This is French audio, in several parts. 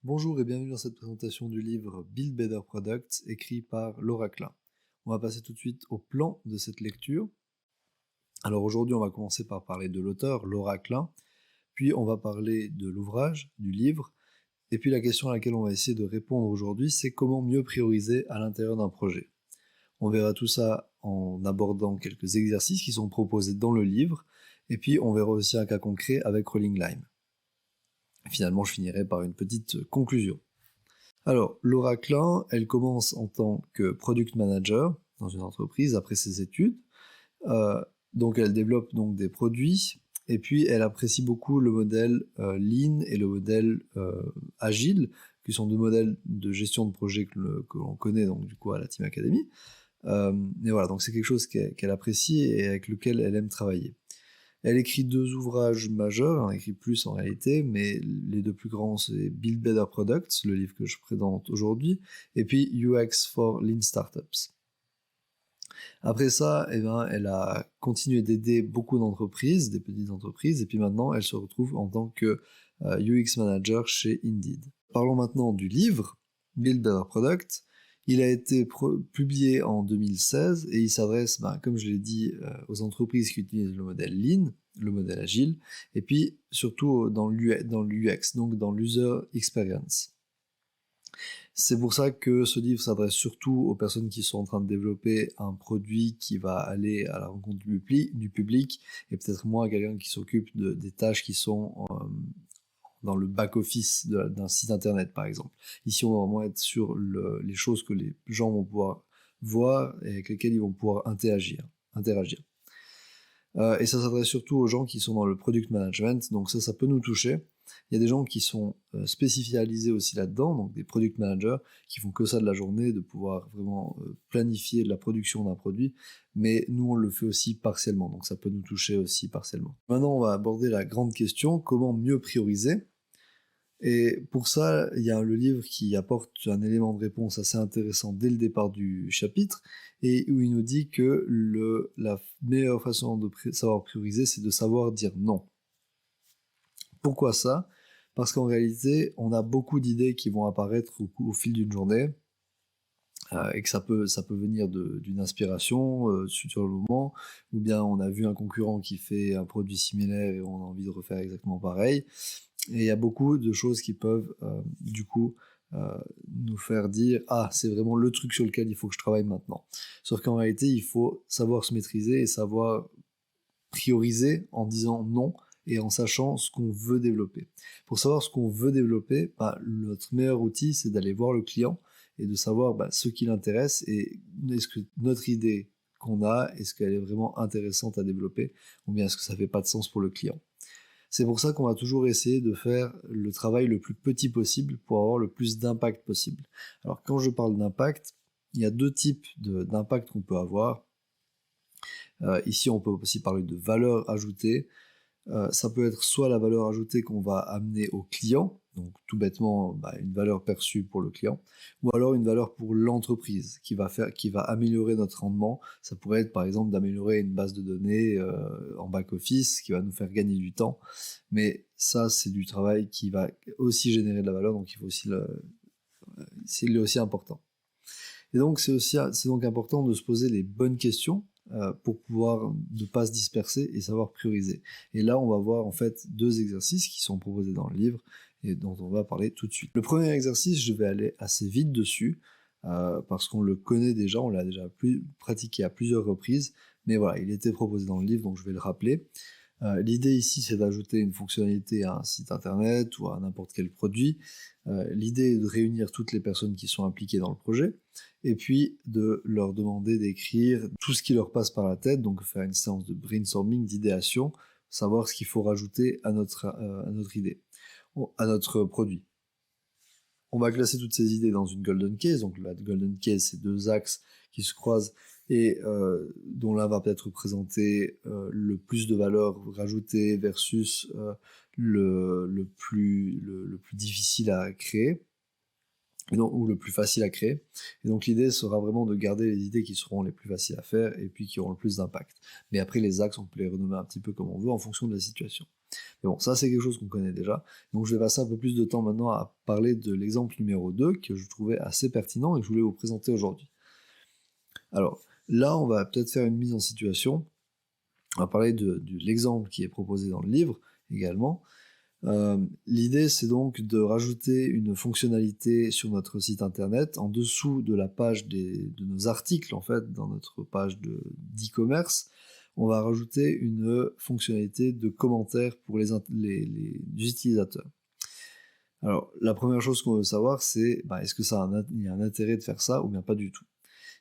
Bonjour et bienvenue dans cette présentation du livre Build Better Products écrit par Laura Klein. On va passer tout de suite au plan de cette lecture. Alors aujourd'hui on va commencer par parler de l'auteur Laura Klein, puis on va parler de l'ouvrage, du livre, et puis la question à laquelle on va essayer de répondre aujourd'hui c'est comment mieux prioriser à l'intérieur d'un projet. On verra tout ça en abordant quelques exercices qui sont proposés dans le livre, et puis on verra aussi un cas concret avec Rolling Lime. Finalement, je finirai par une petite conclusion. Alors, Laura Klein, elle commence en tant que product manager dans une entreprise après ses études. Donc, elle développe donc des produits et puis elle apprécie beaucoup le modèle Lean et le modèle Agile, qui sont deux modèles de gestion de projet que l'on connaît donc du coup à la Team Academy. Et voilà, donc c'est quelque chose qu'elle apprécie et avec lequel elle aime travailler. Elle écrit deux ouvrages majeurs, elle écrit plus en réalité, mais les deux plus grands c'est Build Better Products, le livre que je présente aujourd'hui, et puis UX for Lean Startups. Après ça, elle a continué d'aider beaucoup d'entreprises, des petites entreprises, et puis maintenant elle se retrouve en tant que UX manager chez Indeed. Parlons maintenant du livre, Build Better Products. Il a été publié en 2016 et il s'adresse, comme je l'ai dit, aux entreprises qui utilisent le modèle Lean, le modèle Agile, et puis surtout dans l'UX, donc dans l'User Experience. C'est pour ça que ce livre s'adresse surtout aux personnes qui sont en train de développer un produit qui va aller à la rencontre du public et peut-être moins à quelqu'un qui s'occupe des tâches qui sont dans le back-office d'un site internet, par exemple. Ici, on va vraiment être sur les choses que les gens vont pouvoir voir et avec lesquelles ils vont pouvoir interagir. Et ça s'adresse surtout aux gens qui sont dans le product management, donc ça peut nous toucher. Il y a des gens qui sont spécialisés aussi là-dedans, donc des product managers qui font que ça de la journée, de pouvoir vraiment planifier la production d'un produit, mais nous on le fait aussi partiellement, donc ça peut nous toucher aussi partiellement. Maintenant on va aborder la grande question, comment mieux prioriser? Et pour ça, il y a le livre qui apporte un élément de réponse assez intéressant dès le départ du chapitre, et où il nous dit que la meilleure façon de savoir prioriser, c'est de savoir dire non. Pourquoi ça? Parce qu'en réalité, on a beaucoup d'idées qui vont apparaître au fil d'une journée, et que ça peut venir d'une inspiration sur le moment, ou bien on a vu un concurrent qui fait un produit similaire et on a envie de refaire exactement pareil. Et il y a beaucoup de choses qui peuvent nous faire dire « Ah, c'est vraiment le truc sur lequel il faut que je travaille maintenant ». Sauf qu'en réalité, il faut savoir se maîtriser et savoir prioriser en disant non et en sachant ce qu'on veut développer. Pour savoir ce qu'on veut développer, notre meilleur outil, c'est d'aller voir le client et de savoir ce qui l'intéresse et est-ce que notre idée qu'on a, est-ce qu'elle est vraiment intéressante à développer ou bien est-ce que ça fait pas de sens pour le client. C'est pour ça qu'on va toujours essayer de faire le travail le plus petit possible pour avoir le plus d'impact possible. Alors quand je parle d'impact, il y a deux types d'impact qu'on peut avoir. Ici, on peut aussi parler de valeur ajoutée. Ça peut être soit la valeur ajoutée qu'on va amener au client, donc tout bêtement une valeur perçue pour le client, ou alors une valeur pour l'entreprise qui va améliorer notre rendement. Ça pourrait être par exemple d'améliorer une base de données en back-office qui va nous faire gagner du temps, mais ça c'est du travail qui va aussi générer de la valeur, donc il faut aussi c'est aussi important. Et donc c'est donc important de se poser les bonnes questions pour pouvoir ne pas se disperser et savoir prioriser. Et là, on va voir en fait deux exercices qui sont proposés dans le livre et dont on va parler tout de suite. Le premier exercice, je vais aller assez vite dessus parce qu'on le connaît déjà, on l'a déjà pratiqué à plusieurs reprises, mais voilà, il était proposé dans le livre, donc je vais le rappeler. L'idée ici, c'est d'ajouter une fonctionnalité à un site internet ou à n'importe quel produit. L'idée est de réunir toutes les personnes qui sont impliquées dans le projet et puis de leur demander d'écrire tout ce qui leur passe par la tête, donc faire une séance de brainstorming, d'idéation, savoir ce qu'il faut rajouter à notre idée, à notre produit. On va classer toutes ces idées dans une golden case, donc la golden case, c'est deux axes qui se croisent et dont l'un va peut-être représenter le plus de valeur rajoutée versus le plus difficile à créer, ou le plus facile à créer. Et donc l'idée sera vraiment de garder les idées qui seront les plus faciles à faire et puis qui auront le plus d'impact. Mais après les axes, on peut les renommer un petit peu comme on veut en fonction de la situation. Mais bon, ça c'est quelque chose qu'on connaît déjà. Donc je vais passer un peu plus de temps maintenant à parler de l'exemple numéro 2 que je trouvais assez pertinent et que je voulais vous présenter aujourd'hui. Alors là, on va peut-être faire une mise en situation. On va parler de l'exemple qui est proposé dans le livre également. L'idée, c'est donc de rajouter une fonctionnalité sur notre site internet en dessous de la page de nos articles, en fait, dans notre page d'e-commerce. On va rajouter une fonctionnalité de commentaires pour les utilisateurs. Alors, la première chose qu'on veut savoir, c'est est-ce que il y a un intérêt de faire ça ou bien pas du tout.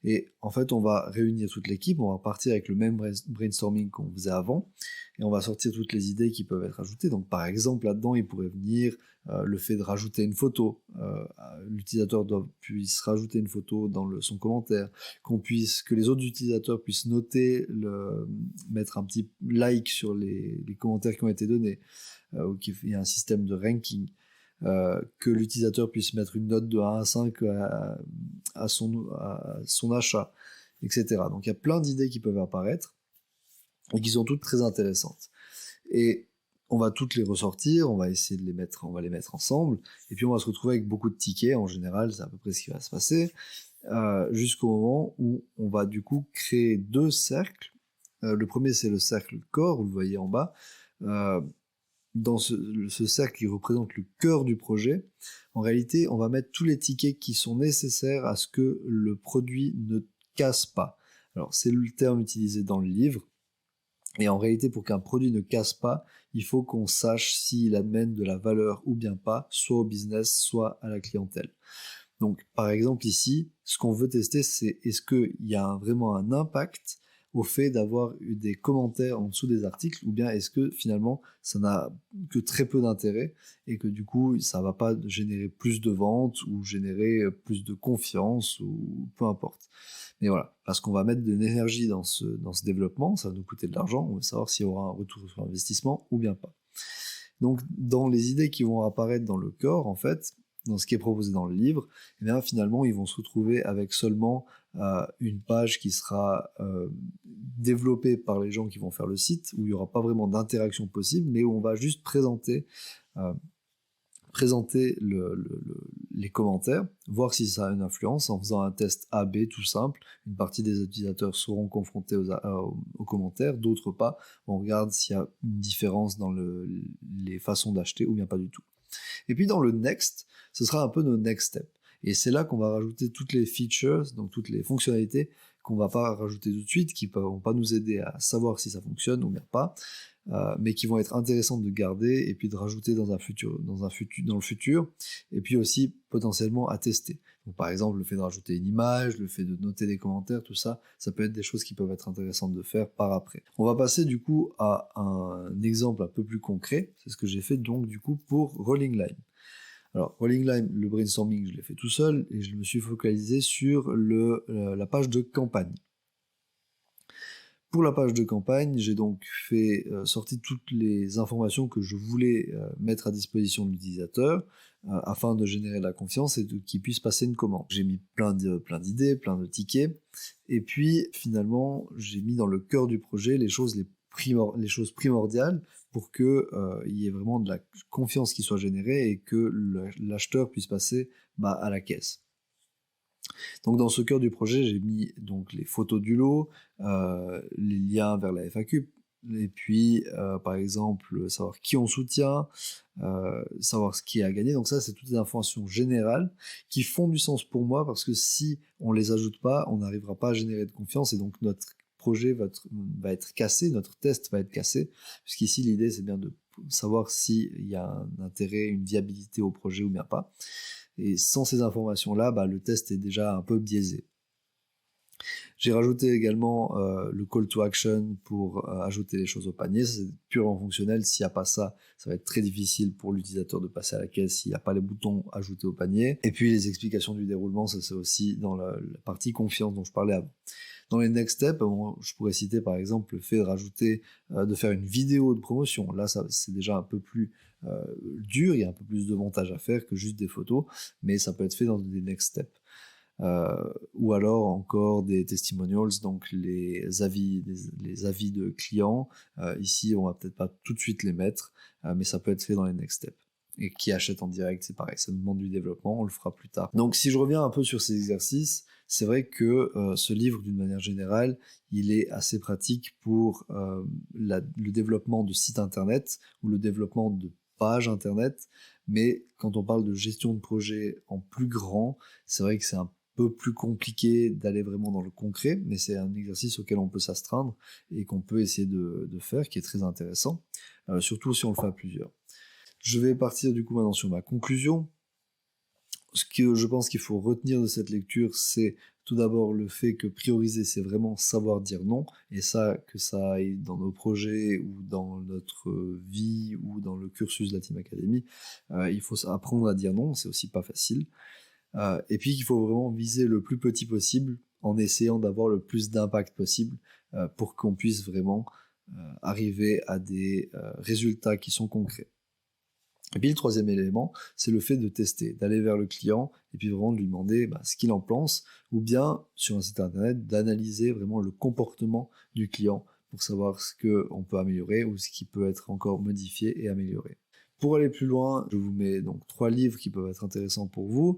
Et en fait, on va réunir toute l'équipe, on va partir avec le même brainstorming qu'on faisait avant, et on va sortir toutes les idées qui peuvent être ajoutées. Donc par exemple, là-dedans, il pourrait venir le fait de rajouter une photo. L'utilisateur puisse rajouter une photo dans son commentaire, que les autres utilisateurs puissent noter, mettre un petit like sur les commentaires qui ont été donnés, ou qu'il y ait un système de ranking. Que l'utilisateur puisse mettre une note de 1 à 5 à son achat, etc. Donc il y a plein d'idées qui peuvent apparaître et qui sont toutes très intéressantes. Et on va toutes les ressortir, on va essayer de les mettre ensemble, et puis on va se retrouver avec beaucoup de tickets, en général, c'est à peu près ce qui va se passer, jusqu'au moment où on va du coup créer 2 cercles. Le premier, c'est le cercle corps, vous le voyez en bas. Dans ce cercle qui représente le cœur du projet, en réalité, on va mettre tous les tickets qui sont nécessaires à ce que le produit ne casse pas. Alors, c'est le terme utilisé dans le livre, et en réalité, pour qu'un produit ne casse pas, il faut qu'on sache s'il amène de la valeur ou bien pas, soit au business, soit à la clientèle. Donc, par exemple, ici, ce qu'on veut tester, c'est est-ce qu'il y a vraiment un impact au fait d'avoir eu des commentaires en dessous des articles, ou bien est-ce que finalement ça n'a que très peu d'intérêt et que du coup ça va pas générer plus de ventes ou générer plus de confiance ou peu importe. Mais voilà, parce qu'on va mettre de l'énergie dans ce développement, ça va nous coûter de l'argent, on veut savoir s'il y aura un retour sur investissement ou bien pas. Donc dans les idées qui vont apparaître dans le corps, en fait, dans ce qui est proposé dans le livre, et bien finalement ils vont se retrouver avec seulement une page qui sera développée par les gens qui vont faire le site, où il n'y aura pas vraiment d'interaction possible, mais où on va juste présenter les commentaires, voir si ça a une influence en faisant un test A/B tout simple. Une partie des utilisateurs seront confrontés aux commentaires, d'autres pas. On regarde s'il y a une différence dans les façons d'acheter ou bien pas du tout. Et puis dans le next, ce sera un peu nos next steps. Et c'est là qu'on va rajouter toutes les features, donc toutes les fonctionnalités qu'on va pas rajouter tout de suite, qui vont pas nous aider à savoir si ça fonctionne ou bien pas, mais qui vont être intéressantes de garder et puis de rajouter dans le futur, et puis aussi potentiellement à tester. Donc par exemple, le fait de rajouter une image, le fait de noter des commentaires, tout ça, ça peut être des choses qui peuvent être intéressantes de faire par après. On va passer du coup à un exemple un peu plus concret, c'est ce que j'ai fait donc du coup pour Rolling Line. Alors, Rolling Line, le brainstorming, je l'ai fait tout seul et je me suis focalisé sur la page de campagne. Pour la page de campagne, j'ai donc sorti toutes les informations que je voulais mettre à disposition de l'utilisateur afin de générer de la confiance et qu'il puisse passer une commande. J'ai mis plein d'idées, plein de tickets, et puis finalement, j'ai mis dans le cœur du projet les choses primordiales pour que il y ait vraiment de la confiance qui soit générée et que l'acheteur puisse passer à la caisse. Donc dans ce cœur du projet, j'ai mis donc les photos du lot, les liens vers la FAQ, et puis par exemple savoir qui on soutient, savoir ce qui est à gagner. Donc ça, c'est toutes des informations générales qui font du sens pour moi, parce que si on les ajoute pas, on n'arrivera pas à générer de confiance et donc notre projet va être cassé, notre test va être cassé, puisqu'ici l'idée c'est bien de savoir s'il y a un intérêt, une viabilité au projet ou bien pas. Et sans ces informations-là, le test est déjà un peu biaisé. J'ai rajouté également le call to action pour ajouter les choses au panier. C'est purement fonctionnel. S'il n'y a pas ça, ça va être très difficile pour l'utilisateur de passer à la caisse s'il n'y a pas les boutons ajoutés au panier. Et puis les explications du déroulement, ça c'est aussi dans la partie confiance dont je parlais avant. Dans les next steps, je pourrais citer par exemple le fait de rajouter, de faire une vidéo de promotion. Là, ça c'est déjà un peu plus dur, il y a un peu plus de montage à faire que juste des photos, mais ça peut être fait dans des next steps. ou alors encore des testimonials, donc les avis de clients. Ici, on va peut-être pas tout de suite les mettre, mais ça peut être fait dans les next steps. Et qui achète en direct, c'est pareil, ça demande du développement, on le fera plus tard. Donc si je reviens un peu sur ces exercices, c'est vrai que ce livre, d'une manière générale, il est assez pratique pour le développement de sites internet ou le développement de pages internet, mais quand on parle de gestion de projet en plus grand, c'est vrai que c'est un peu plus compliqué d'aller vraiment dans le concret, mais c'est un exercice auquel on peut s'astreindre et qu'on peut essayer de faire, qui est très intéressant, surtout si on le fait à plusieurs. Je vais partir du coup maintenant sur ma conclusion. Ce que je pense qu'il faut retenir de cette lecture, c'est tout d'abord le fait que prioriser, c'est vraiment savoir dire non, et ça, que ça aille dans nos projets ou dans notre vie ou dans le cursus de la Team Academy, il faut apprendre à dire non, c'est aussi pas facile. Et puis qu'il faut vraiment viser le plus petit possible en essayant d'avoir le plus d'impact possible pour qu'on puisse vraiment arriver à des résultats qui sont concrets. Et puis le troisième élément, c'est le fait de tester, d'aller vers le client et puis vraiment de lui demander ce qu'il en pense, ou bien sur un site internet d'analyser vraiment le comportement du client pour savoir ce qu'on peut améliorer ou ce qui peut être encore modifié et amélioré. Pour aller plus loin, je vous mets donc 3 livres qui peuvent être intéressants pour vous.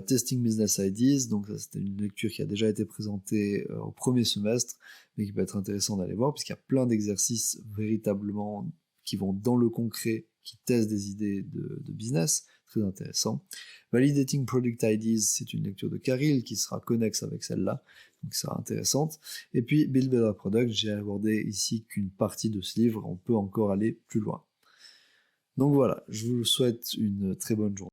Testing Business Ideas, donc ça c'était une lecture qui a déjà été présentée au premier semestre, mais qui peut être intéressant d'aller voir, puisqu'il y a plein d'exercices véritablement qui vont dans le concret, qui testent des idées de business, très intéressant. Validating Product Ideas, c'est une lecture de Caril qui sera connexe avec celle-là, donc ça sera intéressante. Et puis Build Better Product, j'ai abordé ici qu'une partie de ce livre, on peut encore aller plus loin. Donc voilà, je vous souhaite une très bonne journée.